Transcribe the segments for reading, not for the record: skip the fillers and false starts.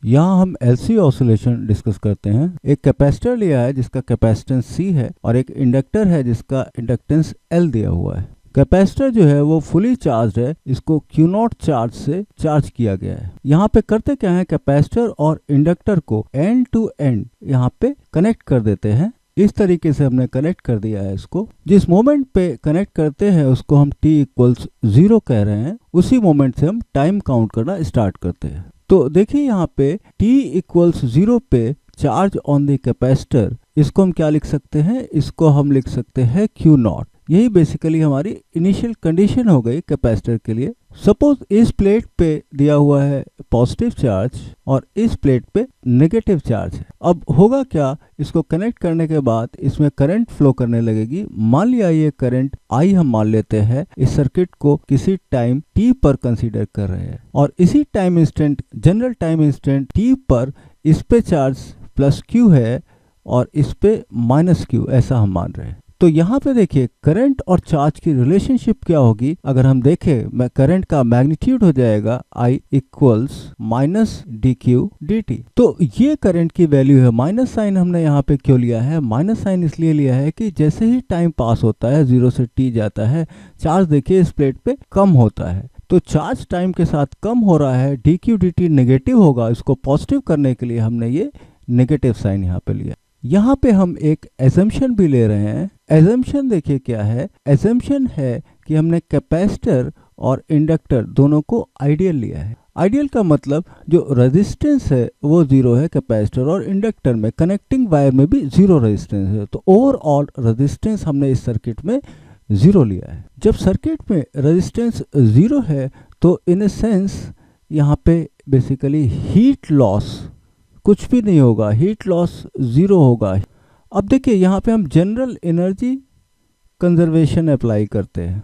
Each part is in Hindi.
यहाँ हम LC ऑसिलेशन डिस्कस करते हैं। एक कैपेसिटर लिया है जिसका कैपेसिटेंस C है और एक इंडक्टर है जिसका इंडक्टेंस L दिया हुआ है। कैपेसिटर जो है वो फुली चार्ज है, इसको Q0 चार्ज से चार्ज किया गया है। यहाँ पे करते क्या है, कैपेसिटर और इंडक्टर को एंड टू एंड यहाँ पे कनेक्ट कर देते हैं। इस तरीके से हमने कनेक्ट कर दिया है इसको। जिस मोमेंट पे कनेक्ट करते हैं उसको हम t इक्वल्स 0 कह रहे हैं, उसी मोमेंट से हम टाइम काउंट करना स्टार्ट करते हैं। तो देखिए यहाँ पे t इक्वल्स 0 पे चार्ज ऑन द कैपेसिटर, इसको हम क्या लिख सकते हैं, इसको हम लिख सकते हैं Q0। यही बेसिकली हमारी इनिशियल कंडीशन हो गई कैपेसिटर के लिए। सपोज इस प्लेट पे दिया हुआ है पॉजिटिव चार्ज और इस प्लेट पे नेगेटिव चार्ज है। अब होगा क्या, इसको कनेक्ट करने के बाद इसमें करंट फ्लो करने लगेगी। मान लिया ये करंट I हम मान लेते हैं, इस सर्किट को किसी टाइम t पर कंसीडर कर रहे हैं और इसी time instant, general time instant t पर इस पे चार्ज प्लस q है और इस पे माइनस q, ऐसा हम मान रहे हैं। तो यहाँ पे देखिए करंट और चार्ज की रिलेशनशिप क्या होगी। अगर हम देखें, करंट का मैग्नीट्यूड हो जाएगा I equals minus dq dt। तो ये करंट की वैल्यू है। माइनस साइन हमने यहाँ पे क्यों लिया है, माइनस साइन इसलिए लिया है कि जैसे ही टाइम पास होता है, 0 से t जाता है, चार्ज देखिए इस प्लेट पे कम होता है। तो चार्ज टाइम के साथ कम हो रहा है, dq dt नेगेटिव होगा। इसको पॉजिटिव करने के लिए हमने ये नेगेटिव साइन यहाँ पे लिया। यहाँ पे हम एक एजम्पशन भी ले रहे हैं। एजम्पशन देखिए क्या है, एजम्पशन है कि हमने कैपेसिटर और इंडक्टर दोनों को आइडियल लिया है। आइडियल का मतलब जो रेजिस्टेंस है वो 0 है कैपेसिटर और इंडक्टर में, कनेक्टिंग वायर में भी 0 रेजिस्टेंस है। तो ओवरऑल रेजिस्टेंस हमने इस सर्किट में 0 लिया है। जब सर्किट में रेजिस्टेंस 0 है तो इन ए सेंस यहाँ पे बेसिकली हीट लॉस कुछ भी नहीं होगा, हीट लॉस 0 होगा। अब देखिए यहाँ पे हम जनरल एनर्जी कंजर्वेशन अप्लाई करते हैं।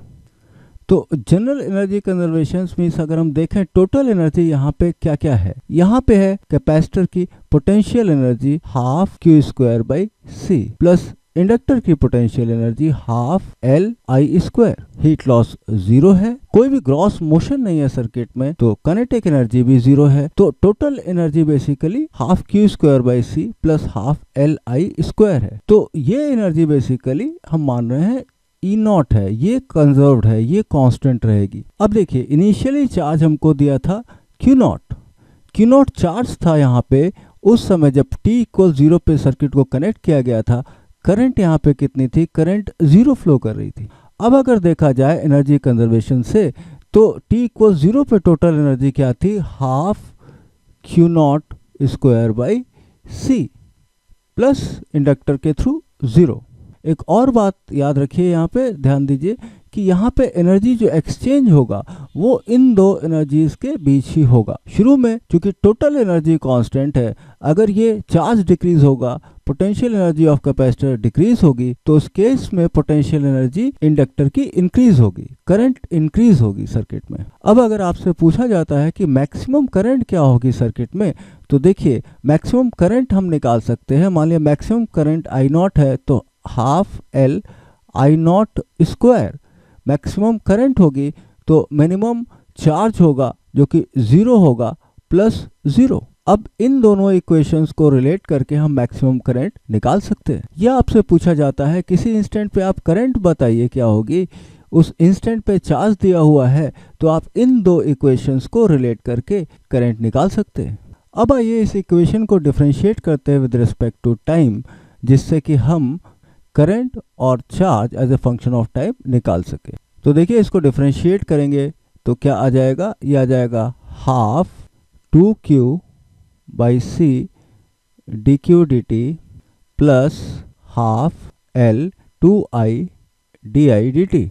तो जनरल एनर्जी कंजर्वेशन मीन्स अगर हम देखें टोटल एनर्जी यहाँ पे क्या क्या है, यहाँ पे है कैपेसिटर की potential energy half Q²/C plus inductor की potential energy half Li²। Heat loss 0 है, कोई भी ग्रॉस मोशन नहीं है सर्किट में, तो काइनेटिक एनर्जी भी 0 है। तो total energy basically half Q²/C plus half Li² है। तो ये एनर्जी बेसिकली हम मान रहे हैं E0 है, ये कंजर्व्ड है, ये कांस्टेंट रहेगी। अब देखिए इनिशियली चार्ज हमको दिया था Q0 चार्ज था यहाँ पे उस समय जब t इक्वल 0 पे सर्किट को कनेक्ट किया गया था। करंट यहाँ पे कितनी थी, करंट 0 फ्लो कर रही थी। अब अगर देखा जाए एनर्जी कंजर्वेशन से तो t इक्वल 0 पे टोटल एनर्जी क्या थी, हाफ Q0² प्लस इंडक्टर के थ्रू 0। एक और बात याद रखिए, यहाँ पे ध्यान दीजिए कि यहाँ पे एनर्जी जो एक्सचेंज होगा वो इन दो एनर्जीज के बीच ही होगा। शुरू में क्योंकि टोटल एनर्जी कांस्टेंट है, अगर ये चार्ज डिक्रीज होगा, potential energy of capacitor decrease होगी, तो उस केस में पोटेंशियल एनर्जी इंडक्टर की इंक्रीज होगी, करंट इंक्रीज होगी सर्किट में। अब अगर आपसे पूछा जाता है कि मैक्सिमम करंट क्या होगी सर्किट में, तो देखिए मैक्सिमम करंट हम निकाल सकते हैं। मान लिया मैक्सिमम करंट I0 है तो हाफ Li²। मैक्सिमम करंट होगी तो मिनिमम चार्ज होगा जो कि 0 होगा प्लस 0। अब इन दोनों इक्वेशंस को रिलेट करके हम मैक्सिमम करंट निकाल सकते हैं। या आपसे पूछा जाता है किसी इंस्टेंट पे आप करंट बताइए क्या होगी, उस इंस्टेंट पे चार्ज दिया हुआ है, तो आप इन दो इक्वेशंस को रिलेट करके करंट निकाल सकते हैं। अब आइए इस इक्वेशन को डिफरेंशिएट करते हैं विद रिस्पेक्ट टू टाइम, जिससे कि हम करंट और charge as a function of time निकाल सके। तो देखिए इसको डिफरेंशिएट करेंगे तो क्या आ जाएगा, ये आ जाएगा half 2Q/C dQ dt plus half L 2I di dt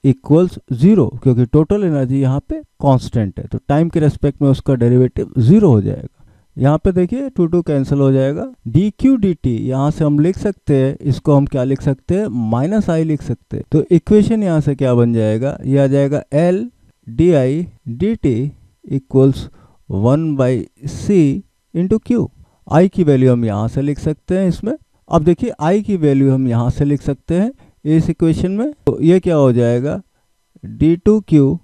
equals 0, क्योंकि टोटल एनर्जी यहाँ पे कांस्टेंट है तो टाइम के रेस्पेक्ट में उसका डेरिवेटिव 0 हो जाएगा। यहाँ पे देखिए 2 कैंसिल हो जाएगा। dQ dt यहाँ से हम लिख सकते हैं, इसको हम क्या लिख सकते हैं, -I लिख सकते हैं। तो इक्वेशन यहाँ से क्या बन जाएगा, ये आ जाएगा L di dt equals 1/C into Q। I की वैल्यू हम यहाँ से लिख सकते हैं इसमें। अब देखिए I की वैल्यू हम यहाँ से लिख सकते हैं इस इक्वेशन में। तो ये क्या हो जाएगा, d2Q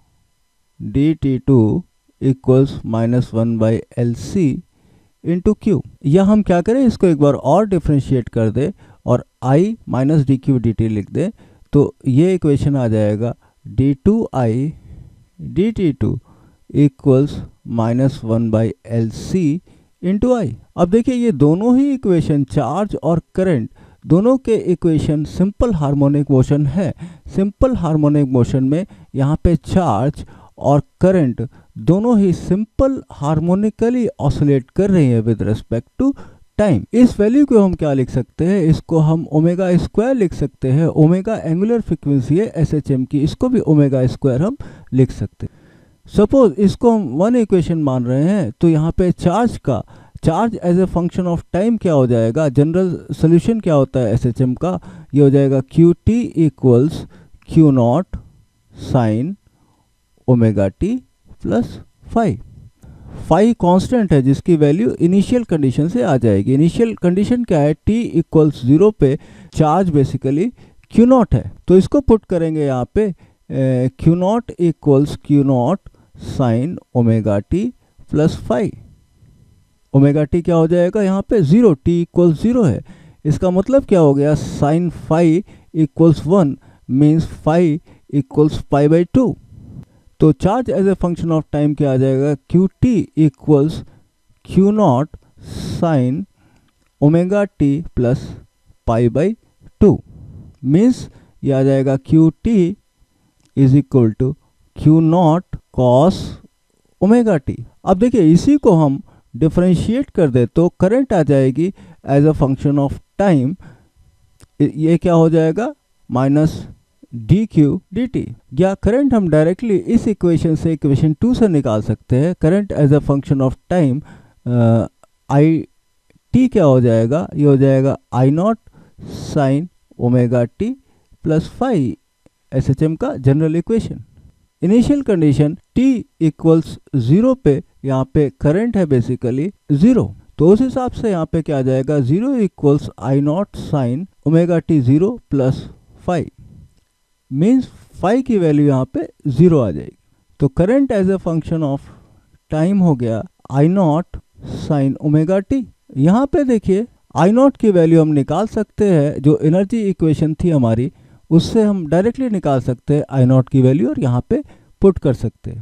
dt2 equals -1/LC into Q. या हम क्या करें, इसको एक बार और डिफ्रेंशिएट कर दे और i minus d q d t लिख दे, तो ये इक्वेशन आ जाएगा d two i d t two equals minus 1/LC into i. अब देखिए ये दोनों ही इक्वेशन, चार्ज और करंट, दोनों के इक्वेशन सिंपल हार्मोनिक मोशन है। सिंपल हार्मोनिक मोशन में यहाँ पे चार्ज और करंट दोनों ही सिंपल हार्मोनिकली ऑसिलेट कर रही है विद रिस्पेक्ट टू टाइम। इस वैल्यू को हम क्या लिख सकते हैं, इसको हम ओमेगा स्क्वायर लिख सकते हैं। ओमेगा एंगुलर फ्रीक्वेंसी है SHM की, इसको भी ओमेगा स्क्वायर हम लिख सकते हैं। सपोज इसको हम वन इक्वेशन मान रहे हैं, तो यहाँ पे charge as a function of time क्या हो जाएगा, जनरल सोल्यूशन क्या होता है SHM का, ये हो जाएगा QT equals Q0 sine omega t plus phi. Phi constant है जिसकी वैल्यू इनिशियल कंडीशन से आ जाएगी। इनिशियल कंडीशन क्या है, t इक्वल्स 0 पे चार्ज बेसिकली Q0 है, तो इसको पुट करेंगे यहाँ पे Q0 equals Q0 sine omega t plus phi. Omega t क्या हो जाएगा यहाँ पे 0, t इक्वल्स 0 है, इसका मतलब क्या हो गया, sine phi equals 1 means phi equals π/2। तो charge as a function of time क्या आ जाएगा, QT equals Q0 sine omega t plus π/2 means ये आ जाएगा QT is equal to Q0 cos omega t. अब देखिए इसी को हम डिफरेंशिएट कर दे तो करंट आ जाएगी as a function of time, ये क्या हो जाएगा minus d q d t. या करंट हम डायरेक्टली इस इक्वेशन से इक्वेशन 2 से निकाल सकते हैं। Current as a function of time I t क्या हो जाएगा, ये हो जाएगा I0 sine omega t plus phi, SHM का general equation. Initial condition t equals 0 पे यहाँ पे करंट है बेसिकली 0, तो उस हिसाब से यहाँ पे क्या आ जाएगा, 0 equals I0 sine omega t 0 plus phi means phi की वैल्यू यहाँ पे 0 आ जाएगी। तो current as a function of time हो गया I0 साइन ओमेगा टी। यहाँ पे देखिए I0 की वैल्यू हम निकाल सकते हैं, जो एनर्जी इक्वेशन थी हमारी उससे हम डायरेक्टली निकाल सकते हैं I0 की वैल्यू और यहाँ पे पुट कर सकते हैं।